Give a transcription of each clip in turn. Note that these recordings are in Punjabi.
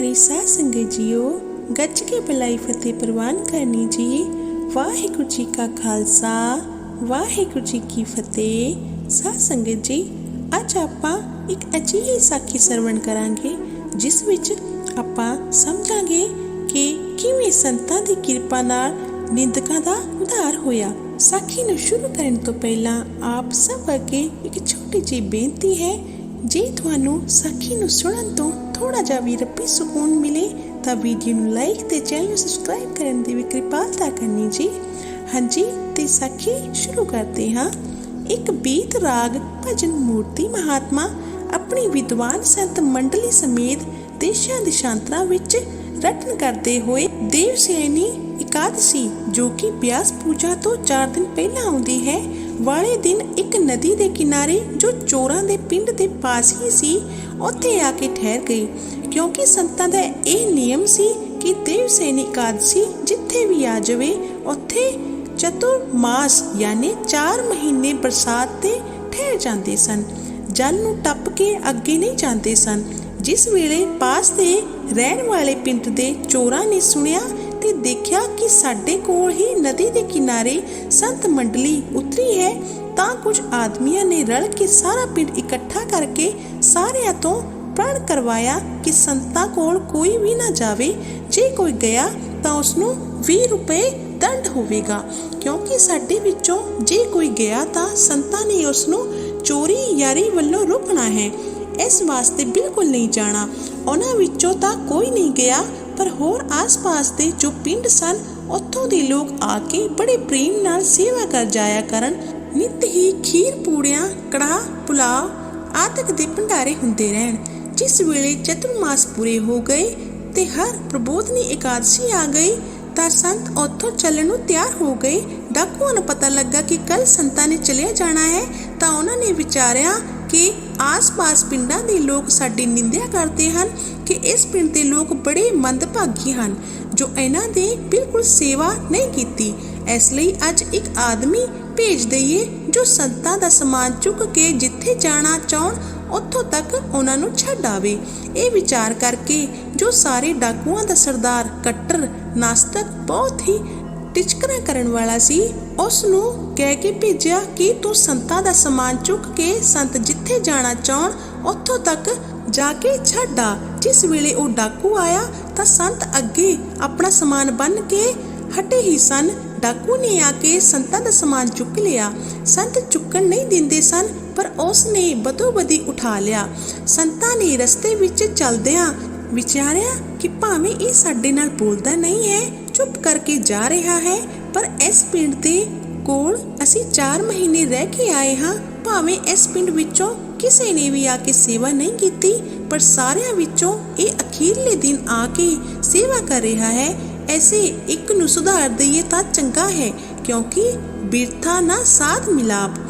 प्यारी साध संगत जीओ, गज के बुलाई फतेह प्रवान करनी जी। वाहिगुरू जी का खालसा, वाहिगुरू जी की फतेह। साध संगत जी, अज आपां एक अजीही साखी सरवण करांगे जिस विच आपां समझांगे कि किवें संतां दी किरपा नाल निंदकां दा उद्धार होया। साखी नूं शुरू करन तो पहलां आप सब अगे एक छोटी जी बेनती है। जे तुहानूं साखी नूं सुणन तो थोड़ा जा भी रब्बी सुकून मिले तो वीडियो नूं लाइक ते चैनल सबसक्राइब करन दी भी कृपालता करनी जी। हाँ जी, ते साखी शुरू करते हाँ। एक बीत राग भजन मूर्ति महात्मा अपनी विद्वान संत मंडली समेत देशां देशांतरां विच रटन करते हुए देवसैनी एकादशी जो कि ब्यास पूजा तो 4 दिन पहला आउंदी है वाले दिन एक नदी के किनारे जो चोरां दे पिंड दे पास ही सी उत्थे आके ठहर गई, क्योंकि संतां दा यह नियम सी कि देवसैनी एकादशी जिथे भी आ जावे उत्थे चतुर्मास यानी 4 महीने बरसात ते ठहर जाते सन। जल नूं टप के अगे नहीं जाते सन। जिस वेले पास दे रहन वाले पिंड दे चोरां ने सुनिया ते देखिया कि साडे कोल ही नदी के किनारे संत मंडली उतरी है, तां कुछ आदमियों ने रल के सारा पिंड इकट्ठा करके सारियां तो प्रण करवाया कि संतां कोल कोई भी ना जावे। जे कोई गया तां उसनूं 20 रुपए दंड होवेगा, क्योंकि साडे विचों जे कोई गया तां संतां ने उसनूं चोरी यारी वल्लों रोकना है। इस वास्ते बिल्कुल नहीं जाना। उन्हां विचों तां कोई नहीं गया, पर होर आस पास दे जो पिंड सन उत्थों दे लोग आके बड़े प्रेम नाल सेवा कर जाया करन। नित ही खीर पूड़ियां कड़ाह पुलाव आदि दे भंडारे हुंदे रहन। जिस वेले चतुर्मास पूरे हो गए ते हर प्रबोधनी एकादशी आ गई तां संत उत्थों चलण नूं तैयार हो गए। डाकुआं नूं पता लगा कि कल संतां ने चलिया जाना है, तां उन्हां ने विचारिया कि आस पास पिंडां दे लोग साडी निंदिया करते हैं कि इस पिंड दे लोग बड़े मंदभागी हैं जो इन्हां दे बिल्कुल सेवा नहीं कीती। इसलिए अज एक आदमी भेज दईए जो संतां दा समान चुक के जिथे जाना चाहण उत्थों तक उन्हां नूं छड्ड आवे। ये विचार करके जो सारे डाकुआं दा सरदार कट्टर नास्तिक बहुत ही टिचकरा करन वाला सी, उसनूं कह के भेजिया कि तू संतां दा समान चुक के संत जिथे जाना चाहण उत्थों तक जाके छड्ड आ। जिस वेले वो डाकू आया तां संत अगे अपना समान बन के हटे ही सन। डाकू ने आके संतां दा समान चुक लिया। संत चुकन नहीं दिंदे सन, पर उसने बदोबदी उठा लिया। संतां ने रस्ते विच चलदियां विचारिया कि भावें ये साडे नाल बोलदा नहीं है, चुप करके जा रहा है, पर इस पिंड दे कोल असीं 4 महीने रह के आए हाँ। भावें इस पिंड विचों किसी ने भी आके सेवा नहीं कीती, पर सारियां विचों ये अखीरले दिन आके सेवा कर रहा है। ऐसे एक नूं सुधार दईए तां चंगा है, क्योंकि बिरथा ना साध मिलाप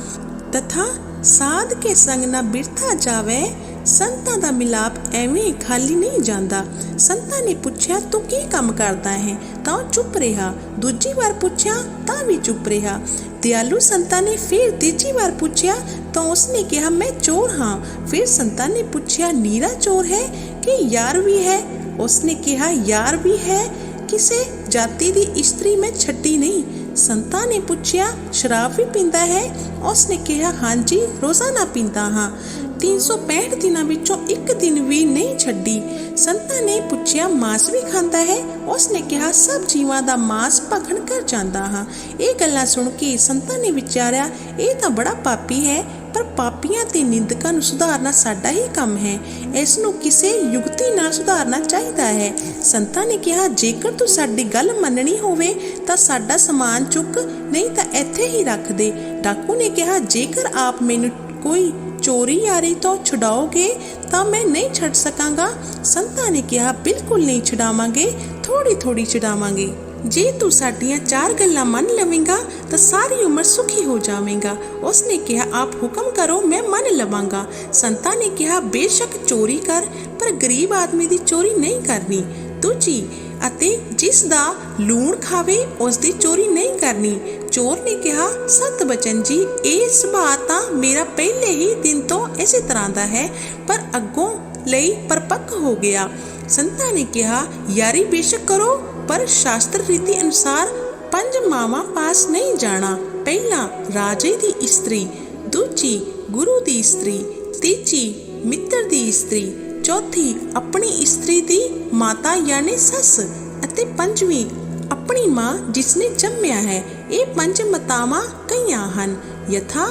तथा साध के संग ना बिरथा जावे। संतां दा मिलाप एवें खाली नहीं जांदा। संतां ने पुछया तू की काम करदा है, तां चुप रहा। दूजी बार पुछया तां भी चुप रहा। दयालु संतां ने फिर तीजी बार पूछया तो उसने कहा मैं चोर हाँ। फिर संतां ने पूछया नीरा चोर है कि यार भी है? उसने कहा यार भी है, किसे जाति दी स्त्री में छड्डी नहीं। संतां ने पूछया शराब भी पींदा है? उसने कहा हाँ जी, रोजाना पींदा हाँ। 365 दिनों विचों एक दिन भी नहीं छड्डी। संतां ने पूछया मांस भी खांदा है? उसने कहा सब जीवां दा मांस भखण कर जांदा हाँ। ये गल्लां सुन के संतां ने विचारिया ये तां बड़ा पापी है, पर पापियां ते निंदकां नूं सुधारना साडा ही काम है। इस नूं किसे युक्ति नाल सुधारना चाहिदा है। संतां ने कहा जेकर तू साडी गल मननी होवे तां साडा समान चुक, नहीं तां इत्थे ही रख दे। डाकू ने कहा जेकर आप मैनूं कोई चोरी यारी तो छुड़ाओगे तो मैं नहीं छड़ सकांगा। संतां ने कहा बिल्कुल नहीं छुड़ावांगे, थोड़ी थोड़ी छुड़ावांगे। जे तू साडियां 4 गल्लां मन लवेंगा तो सारी उम्र सुखी हो जावेंगा। उसने कहा आप हुक्म करो, मैं मन लवांगा। संतां ने कहा बेशक चोरी कर, पर गरीब आदमी दी चोरी नहीं करनी। दूजी अते जिस दा लूण खावे उस दी चोरी नहीं करनी। चोर ने कहा सत बचन जी, ये सुभाਅ तां मेरा पहले ही दिन तो इसी तरह दा है, पर अगों लई परपक्क हो गया। ਸੰਤਾਂ ਨੇ ਕਿਹਾ, ਯਾਰੀ ਬੇਸ਼ੱਕ ਕਰੋ, ਪਰ ਸ਼ਾਸਤਰ ਰੀਤੀ ਅਨੁਸਾਰ 5 ਮਾਵਾਂ ਪਾਸ ਨਹੀਂ ਜਾਣਾ। ਪਹਿਲਾ ਰਾਜੇ ਦੀ ਇਸਤਰੀ, ਦੂਜੀ ਗੁਰੂ ਦੀ ਇਸਤਰੀ, ਤੀਜੀ ਮਿੱਤਰ ਦੀ ਇਸਤਰੀ, ਚੌਥੀ ਆਪਣੀ ਇਸਤਰੀ ਦੀ ਮਾਤਾ ਯਾਨੀ ਸੱਸ, ਅਤੇ ਪੰਜਵੀਂ ਆਪਣੀ ਮਾਂ ਜਿਸਨੇ ਜੰਮਿਆ ਹੈ। ਇਹ 5 ਮਤਾਵਾਂ ਕਈਆਂ ਹਨ, ਯਥਾ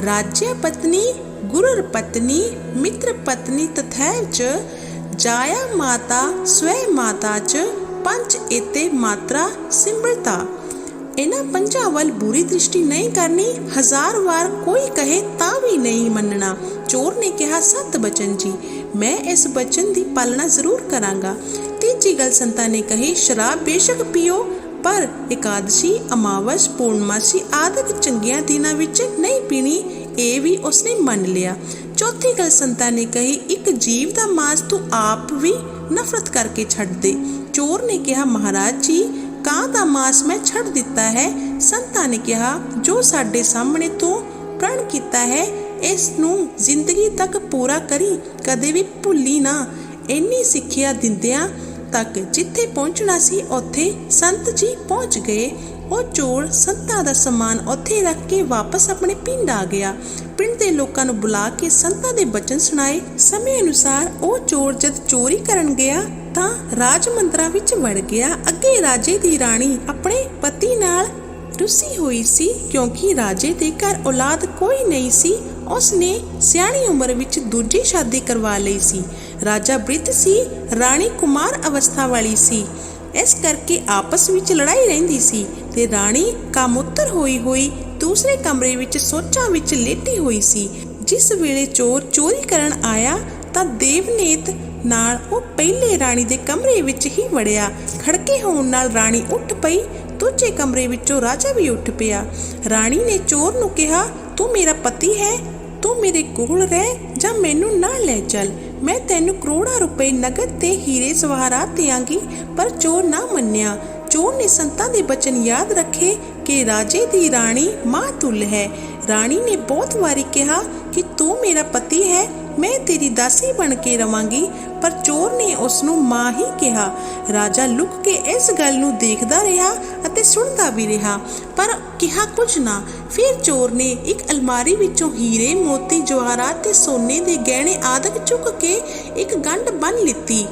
ਰਾਜਿਆ ਪਤਨੀ, ਗੁਰਰ ਪਤਨੀ, ਮਿੱਤਰ ਪਤਨੀ ਤਥੈਵ ਚ ਜਾਇਆ ਮਾਤਾ ਸਵੈ ਮਾਤਾ ਚ 5 ਏਤੇ ਮਾਤਰਾ ਸਿਮਰਤਾ। ਇਹਨਾਂ 5 ਵੱਲ ਬੁਰੀ ਦ੍ਰਿਸ਼ਟੀ ਨਹੀਂ ਕਰਨੀ, 1000 ਵਾਰ ਕੋਈ ਕਹੇ ਤਾਂ ਵੀ ਨਹੀਂ ਮੰਨਣਾ। ਚੋਰ ਨੇ ਕਿਹਾ, ਸਤ ਬਚਨ ਜੀ, ਮੈਂ ਇਸ ਬਚਨ ਦੀ ਪਾਲਣਾ ਜ਼ਰੂਰ ਕਰਾਂਗਾ। ਤੀਜੀ ਗੱਲ ਸੰਤਾਂ ਨੇ ਕਹੀ, ਸ਼ਰਾਬ ਬੇਸ਼ੱਕ ਪੀਓ, ਪਰ ਇਕਾਦਸ਼ੀ, ਅਮਾਵਸ, ਪੂਰਨਮਾਸੀ ਆਦਿਕ ਚੰਗੀਆਂ ਦਿਨਾਂ ਵਿੱਚ ਨਹੀਂ ਪੀਣੀ। ਇਹ ਵੀ ਉਸਨੇ ਮੰਨ ਲਿਆ। ਚੌਥੀ ਗੱਲ ਸੰਤਾਂ ਨੇ ਕਹੀ, ਇੱਕ ਜੀਵ ਦਾ ਮਾਸ ਤੂੰ ਆਪ ਵੀ ਨਫ਼ਰਤ ਕਰਕੇ ਛੱਡ ਦੇ। ਚੋਰ ਨੇ ਕਿਹਾ, ਮਹਾਰਾਜ ਜੀ, ਕਾਂ ਦਾ ਮਾਸ ਮੈਂ ਛੱਡ ਦਿੱਤਾ ਹੈ। ਸੰਤਾਂ ਨੇ ਕਿਹਾ, ਜੋ ਸਾਡੇ ਸਾਹਮਣੇ ਤੂੰ ਪ੍ਰਣ ਕੀਤਾ ਹੈ, ਇਸ ਨੂੰ ਜ਼ਿੰਦਗੀ ਤੱਕ ਪੂਰਾ ਕਰੀ, ਕਦੇ ਵੀ ਭੁੱਲੀ ਨਾ। ਇੰਨੀ ਸਿੱਖਿਆ ਦਿੰਦਿਆਂ ਤੱਕ ਜਿੱਥੇ ਪਹੁੰਚਣਾ ਸੀ ਉੱਥੇ ਸੰਤ ਜੀ ਪਹੁੰਚ ਗਏ। ਉਹ ਚੋਰ ਸੰਤਾਂ ਦਾ ਸਮਾਨ ਉੱਥੇ ਰੱਖ ਕੇ ਵਾਪਸ ਆਪਣੇ ਪਿੰਡ ਆ ਗਿਆ। ਪਿੰਡ ਦੇ ਲੋਕਾਂ ਨੂੰ ਬੁਲਾ ਕੇ ਸੰਤਾਂ ਦੇ ਬਚਨ ਸੁਣਾਏ। ਸਮੇਂ ਅਨੁਸਾਰ ਉਹ ਚੋਰ ਜਦ ਚੋਰੀ ਕਰਨ ਗਿਆ ਤਾਂ ਰਾਜ ਮੰਦਰਾਂ ਵਿੱਚ ਵੜ ਗਿਆ। ਅੱਗੇ ਰਾਜੇ ਦੀ ਰਾਣੀ ਆਪਣੇ ਪਤੀ ਨਾਲ ਰੁੱਸੀ ਹੋਈ ਸੀ, ਕਿਉਂਕਿ ਰਾਜੇ ਦੇ ਘਰ ਔਲਾਦ ਕੋਈ ਨਹੀਂ ਸੀ। ਉਸਨੇ ਸਿਆਣੀ ਉਮਰ ਵਿੱਚ ਦੂਜੀ ਸ਼ਾਦੀ ਕਰਵਾ ਲਈ ਸੀ। ਰਾਜਾ ਬ੍ਰਿਧ ਸੀ, ਰਾਣੀ ਕੁਮਾਰ ਅਵਸਥਾ ਵਾਲੀ ਸੀ। ਇਸ ਕਰਕੇ ਆਪਸ ਵਿੱਚ ਲੜਾਈ ਰਹਿੰਦੀ ਸੀ ਤੇ ਰਾਣੀ ਕਾਮੁੱਤਰ ਹੋਈ ਦੂਸਰੇ ਕਮਰੇ ਵਿੱਚ ਸੋਚਾਂ ਵਿੱਚ ਲੇਟੀ ਹੋਈ ਸੀ। ਜਿਸ ਵੇਲੇ ਚੋਰ ਚੋਰੀ ਕਰਨ ਆਇਆ ਤਾਂ ਦੇਵਨੇਤ ਨਾਲ ਉਹ ਪਹਿਲੇ ਰਾਣੀ ਦੇ ਕਮਰੇ ਵਿੱਚ ਹੀ ਵੜਿਆ। ਖੜਕੇ ਹੋਣ ਨਾਲ ਰਾਣੀ ਉੱਠ ਪਈ। ਦੂਜੇ ਕਮਰੇ ਵਿੱਚੋਂ ਰਾਜਾ ਵੀ ਉੱਠ ਪਿਆ। ਰਾਣੀ ਨੇ ਚੋਰ ਨੂੰ ਕਿਹਾ, ਤੂੰ ਮੇਰਾ ਪਤੀ ਹੈ, ਤੂੰ ਮੇਰੇ ਕੋਲ ਰਹਿ ਜਾਂ ਮੈਨੂੰ ਨਾਲ ਲੈ ਚੱਲ। ਮੈਂ ਤੈਨੂੰ ਕਰੋੜਾਂ ਰੁਪਏ ਨਗਦ ਤੇ ਹੀਰੇ ਜਵਾਹਰਾਤ ਦਿਆਂਗੀ। ਪਰ ਚੋਰ ਨਾ ਮੰਨਿਆ। ਚੋਰ ਨੇ ਸੰਤਾਂ ਦੇ ਬਚਨ ਯਾਦ ਰੱਖੇ ਕਿ ਰਾਜੇ ਦੀ ਰਾਣੀ ਮਾਂ ਤੁਲ ਹੈ। ਰਾਣੀ ਨੇ ਬਹੁਤ ਵਾਰੀ ਕਿਹਾ ਕਿ ਤੂੰ ਮੇਰਾ ਪਤੀ ਹੈ, ਮੈਂ ਤੇਰੀ ਦਾਸੀ ਬਣ ਕੇ ਰਵਾਂਗੀ, ਪਰ ਚੋਰ ਨੇ ਉਸ ਨੂੰ ਮਾਂ ਹੀ ਕਿਹਾ। ਰਾਜਾ ਲੁਕ ਕੇ ਇਸ ਗੱਲ ਨੂੰ ਦੇਖਦਾ ਰਿਹਾ ਅਤੇ ਸੁਣਦਾ ਵੀ ਰਿਹਾ, ਪਰ ਕਿਹਾ ਕੁਝ ਨਾ। ਫਿਰ ਚੋਰ ਨੇ ਇੱਕ ਅਲਮਾਰੀ ਵਿੱਚੋਂ ਹੀਰੇ, ਮੋਤੀ, ਜਵਾਹਰਾਤ ਤੇ ਸੋਨੇ ਦੇ ਗਹਿਣੇ ਆਦਿਕ ਚੁੱਕ ਕੇ ਇੱਕ ਗੰਢ ਬੰਨ੍ਹ ਲਿੱਤੀ।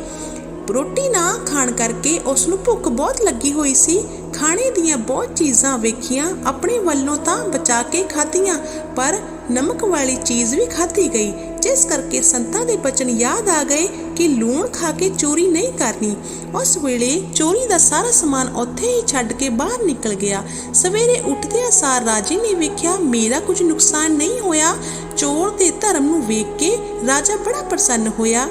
ਰੋਟੀ ਨਾ ਖਾਣ ਕਰਕੇ ਉਸ ਨੂੰ ਭੁੱਖ ਬਹੁਤ ਲੱਗੀ ਹੋਈ ਸੀ। ਖਾਣੇ ਦੀਆਂ ਬਹੁਤ ਚੀਜ਼ਾਂ ਵੇਖੀਆਂ, ਆਪਣੇ ਵੱਲੋਂ ਤਾਂ ਬਚਾ ਕੇ ਖਾਧੀਆਂ, ਪਰ ਨਮਕ ਵਾਲੀ ਚੀਜ਼ ਵੀ ਖਾਧੀ ਗਈ, ਜਿਸ ਕਰਕੇ ਸੰਤਾਂ ਦੇ ਬਚਨ ਯਾਦ ਆ ਗਏ ਕਿ ਲੂਣ ਖਾ ਕੇ ਚੋਰੀ ਨਹੀਂ ਕਰਨੀ। ਉਸ ਵੇਲੇ ਚੋਰੀ ਦਾ ਸਾਰਾ ਸਮਾਨ ਉੱਥੇ ਹੀ ਛੱਡ ਕੇ ਬਾਹਰ ਨਿਕਲ ਗਿਆ। ਸਵੇਰੇ ਉੱਠਦਿਆਂ ਸਾਰ ਰਾਜੇ ਨੇ ਵੇਖਿਆ ਮੇਰਾ ਕੁਝ ਨੁਕਸਾਨ ਨਹੀਂ ਹੋਇਆ। ਚੋਰ ਦੇ ਧਰਮ ਨੂੰ ਵੇਖ ਕੇ ਰਾਜਾ ਬੜਾ ਪ੍ਰਸੰਨ ਹੋਇਆ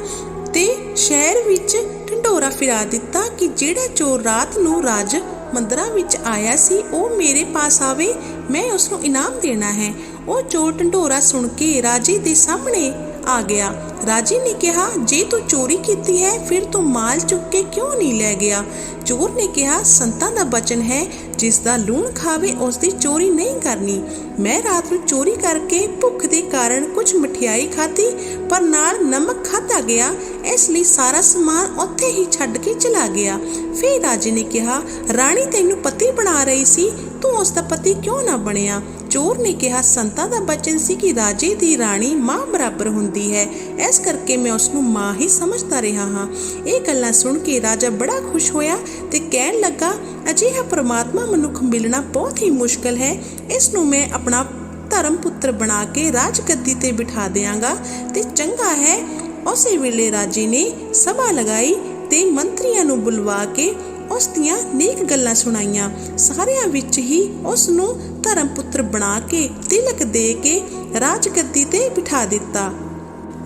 ਤੇ ਸ਼ਹਿਰ ਵਿੱਚ ਢੰਡੋਰਾ ਫਿਰਾ ਦਿੱਤਾ ਕਿ ਜਿਹੜਾ ਚੋਰ ਰਾਤ ਨੂੰ ਰਾਜ ਮੰਦਰਾਂ ਵਿੱਚ ਆਇਆ ਸੀ ਉਹ ਮੇਰੇ ਪਾਸ ਆਵੇ, ਮੈਂ ਉਸ ਨੂੰ ਇਨਾਮ ਦੇਣਾ ਹੈ। ਉਹ ਚੋਰ ਢੰਡੋਰਾ ਸੁਣ ਕੇ ਰਾਜੇ ਦੇ ਸਾਹਮਣੇ ਆ ਗਿਆ। ਰਾਜੇ ਨੇ ਕਿਹਾ, ਜੇ ਤੂੰ ਚੋਰੀ ਕੀਤੀ ਹੈ ਫਿਰ ਤੂੰ ਮਾਲ ਚੁੱਕ ਕੇ ਕਿਉਂ ਨਹੀਂ ਲੈ ਗਿਆ? ਚੋਰ ਨੇ ਕਿਹਾ, ਸੰਤਾਂ ਦਾ ਬਚਨ ਹੈ, ਜਿਸ ਦਾ ਲੂਣ ਖਾਵੇ ਉਸ ਦੀ ਚੋਰੀ ਨਹੀਂ ਕਰਨੀ। ਮੈਂ ਰਾਤ ਨੂੰ ਚੋਰੀ ਕਰਕੇ ਭੁੱਖ ਦੇ ਕਾਰਨ ਕੁਝ ਮਠਿਆਈ ਖਾਧੀ, ਪਰ ਨਾਲ ਨਮਕ ਖਾਧਾ ਗਿਆ, ਇਸ ਲਈ ਸਾਰਾ ਸਮਾਨ ਉੱਥੇ ਹੀ ਛੱਡ ਕੇ ਚਲਾ ਗਿਆ। ਫਿਰ ਰਾਜੇ ਨੇ ਕਿਹਾ, ਰਾਣੀ ਤੈਨੂੰ ਪਤੀ ਬਣਾ ਰਹੀ ਸੀ, ਤੂੰ ਉਸ ਦਾ ਪਤੀ ਕਿਉਂ ਨਾ ਬਣਿਆ? ਚੋਰ ਨੇ ਕਿਹਾ, ਸੰਤਾਂ ਦਾ ਬਚਨ ਸੀ ਕਿ ਰਾਜੇ ਦੀ ਰਾਣੀ ਮਾਂ ਬਰਾਬਰ ਹੁੰਦੀ ਹੈ, ਇਸ ਕਰਕੇ ਮੈਂ ਉਸ ਨੂੰ ਮਾਂ ਹੀ ਸਮਝਦਾ ਰਿਹਾ ਹਾਂ। ਇਹ ਗੱਲਾਂ ਸੁਣ ਕੇ ਰਾਜਾ ਬੜਾ ਖੁਸ਼ ਹੋਇਆ ਤੇ ਕਹਿਣ ਲੱਗਾ, ਅਜਿਹਾ ਪ੍ਰਮਾਤਮਾ ਮਨੁੱਖ ਮਿਲਣਾ ਬਹੁਤ ਹੀ ਮੁਸ਼ਕਲ ਹੈ। ਇਸ ਨੂੰ ਮੈਂ ਆਪਣਾ ਧਰਮ ਪੁੱਤਰ ਬਣਾ ਕੇ ਰਾਜ ਗੱਦੀ ਤੇ ਬਿਠਾ ਦਿਆਂਗਾ ਤੇ ਚੰਗਾ ਹੈ। ਉਸੇ ਵੇਲੇ ਰਾਜੇ ਨੇ ਸਭਾ ਲਗਾਈ ਤੇ ਮੰਤਰੀਆਂ ਨੂੰ ਬੁਲਵਾ ਕੇ ਉਸ ਦੀਆਂ ਨੇਕ ਗੱਲਾਂ ਸੁਣਾਈਆਂ। ਸਾਰਿਆਂ ਵਿੱਚ ਹੀ ਉਸ ਨੂੰ ਧਰਮ ਪੁੱਤਰ ਬਣਾ ਕੇ ਤਿਲਕ ਦੇ ਕੇ ਰਾਜ ਗੱਦੀ ਤੇ ਬਿਠਾ ਦਿੱਤਾ।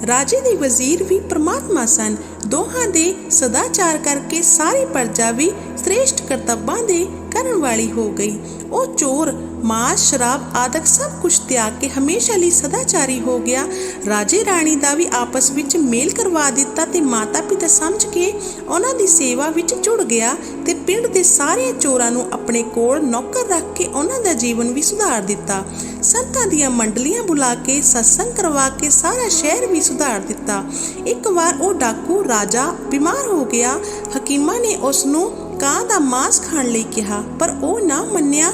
ਰਾਜੇ ਦੇ ਵਜ਼ੀਰ ਵੀ ਪ੍ਰਮਾਤਮਾ ਸਨ। ਦੋਹਾਂ ਦੇ ਸਦਾਚਾਰ ਕਰਕੇ ਸਾਰੀ ਪ੍ਰਜਾ ਵੀ ਸ੍ਰੇਸ਼ਟ ਕਰਤੱਵਾਂ ਦੇ ਕਰਨ ਵਾਲੀ ਹੋ ਗਈ। ਉਹ ਚੋਰ ਮਾਸ ਸ਼ਰਾਬ ਆਦਿਕ ਸਭ ਕੁਝ ਤਿਆਗ ਕੇ ਹਮੇਸ਼ਾ ਲਈ ਸਦਾਚਾਰੀ ਹੋ ਗਿਆ। ਰਾਜੇ ਰਾਣੀ ਦਾ ਵੀ ਆਪਸ ਵਿੱਚ ਮੇਲ ਕਰਵਾ ਦਿੱਤਾ ਤੇ ਮਾਤਾ ਪਿਤਾ ਸਮਝ ਕੇ ਉਹਨਾਂ ਦੀ ਸੇਵਾ ਵਿੱਚ ਜੁੜ ਗਿਆ ਤੇ ਪਿੰਡ ਦੇ ਸਾਰੇ ਚੋਰਾਂ ਨੂੰ ਆਪਣੇ ਕੋਲ ਨੌਕਰ ਰੱਖ ਕੇ ਉਹਨਾਂ ਦਾ ਜੀਵਨ ਵੀ ਸੁਧਾਰ ਦਿੱਤਾ। ਸੰਤਾਂ ਦੀਆਂ ਮੰਡਲੀਆਂ ਬੁਲਾ ਕੇ ਸਤਸੰਗ ਕਰਵਾ ਕੇ ਸਾਰਾ ਸ਼ਹਿਰ ਵੀ ਸੁਧਾਰ ਦਿੱਤਾ। ਇੱਕ ਵਾਰ ਉਹ ਡਾਕੂ ਰਾਜਾ ਬਿਮਾਰ ਹੋ ਗਿਆ। ਹਕੀਮਾਂ ਨੇ ਉਸ ਨੂੰ ਕਾਂ ਦਾ ਮਾंस ਖਾਣ ਲਈ ਕਿਹਾ ਪਰ ਉਹ ਨਾ ਮੰਨਿਆ।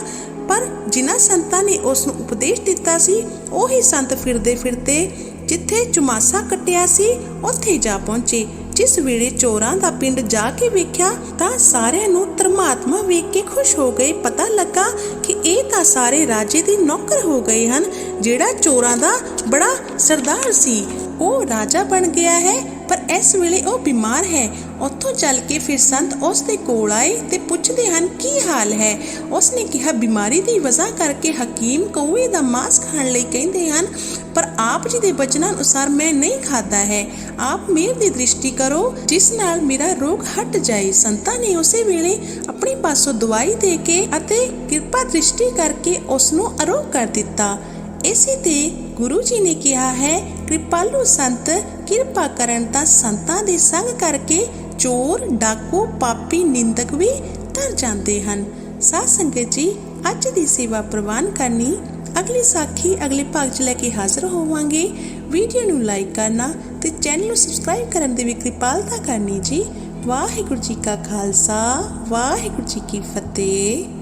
ਪਰ ਜਿਨ੍ਹਾਂ ਸੰਤਾਂ ਨੇ ਉਸ ਨੂੰ ਉਪਦੇਸ਼ ਦਿੱਤਾ ਸੀ ਉਹੀ ਸੰਤ ਫਿਰਦੇ ਫਿਰਦੇ ਜਿੱਥੇ ਚੁਮਾਸਾ ਕੱਟਿਆ ਸੀ ਉੱਥੇ ਜਾ ਪਹੁੰਚੇ। ਜਿਸ ਵੇਲੇ ਚੋਰਾਂ ਦਾ ਪਿੰਡ ਜਾ ਕੇ ਵੇਖਿਆ ਤਾਂ ਸਾਰਿਆਂ ਨੂੰ ਧਰਮਾਤਮਾ ਵੇਖ ਕੇ ਖੁਸ਼ ਹੋ ਗਏ। ਪਤਾ ਲੱਗਾ ਕਿ ਇਹ ਤਾਂ ਸਾਰੇ ਰਾਜੇ ਦੇ ਨੌਕਰ ਹੋ ਗਏ ਹਨ। ਜਿਹੜਾ ਚੋਰਾਂ ਦਾ ਬੜਾ ਸਰਦਾਰ ਸੀ ਉਹ ਰਾਜਾ ਬਣ ਗਿਆ ਹੈ ਪਰ ਇਸ ਵੇਲੇ ਉਹ ਬਿਮਾਰ ਹੈ। ਉੱਥੋਂ ਚੱਲ ਕੇ ਫਿਰ ਸੰਤ ਉਸ ਦੇ ਕੋਲ ਆਏ ਤੇ ਪੁੱਛਦੇ ਹਨ ਕੀ ਹਾਲ ਹੈ। ਉਸਨੇ ਕਿਹਾ ਬਿਮਾਰੀ ਦੀ ਵਜ੍ਹਾ ਕਰਕੇ ਹਕੀਮ ਕੌਵੇ ਦਾ ਮਾंस ਖਾਣ ਲਈ ਕਹਿੰਦੇ ਹਨ ਪਰ ਆਪ ਜੀ ਦੇ ਬਚਨਾਂ ਅਨੁਸਾਰ ਮੈਂ ਨਹੀਂ ਖਾਦਾ ਹੈ। ਆਪ ਮੇਰ ਦੀ ਦ੍ਰਿਸ਼ਟੀ ਕਰੋ ਜਿਸ ਨਾਲ ਮੇਰਾ ਰੋਗ ਹਟ ਜਾਏ। ਸੰਤਾਂ ਨੇ ਉਸੇ ਵੇਲੇ ਆਪਣੀ ਪਾਸੋਂ ਦਵਾਈ ਦੇ ਕੇ ਅਤੇ ਕਿਰਪਾ ਦ੍ਰਿਸ਼ਟੀ ਕਰਕੇ ਉਸ ਨੂੰ ਅਰੋਗ ਕਰ ਦਿੱਤਾ। ਇਸੇ ਤੇ ਗੁਰੂ ਜੀ ਨੇ ਕਿਹਾ ਹੈ ਕਿਰਪਾਲੂ ਸੰਤ ਕਿਰਪਾ ਕਰਨ ਤਾਂ ਸੰਤਾਂ ਦੇ ਸੰਗ ਕਰਕੇ ਚੋਰ ਡਾਕੂ ਪਾਪੀ ਨਿੰਦਕ ਵੀ ਤਰ ਜਾਂਦੇ ਹਨ। ਸਾਧ ਸੰਗਤ ਜੀ ਅੱਜ ਦੀ ਸੇਵਾ ਪ੍ਰਵਾਨ ਕਰਨੀ। ਅਗਲੀ ਸਾਖੀ ਅਗਲੇ ਭਾਗ 'ਚ ਲੈ ਕੇ ਹਾਜ਼ਰ ਹੋਵਾਂਗੇ। ਵੀਡੀਓ ਨੂੰ ਲਾਈਕ ਕਰਨਾ ਤੇ ਚੈਨਲ ਨੂੰ ਸਬਸਕ੍ਰਾਈਬ ਕਰਨ ਦੀ ਵੀ ਕਿਰਪਾਲਤਾ ਕਰਨੀ ਜੀ। ਵਾਹਿਗੁਰੂ ਜੀ ਕਾ ਖਾਲਸਾ ਵਾਹਿਗੁਰੂ ਜੀ ਕੀ ਫਤਿਹ।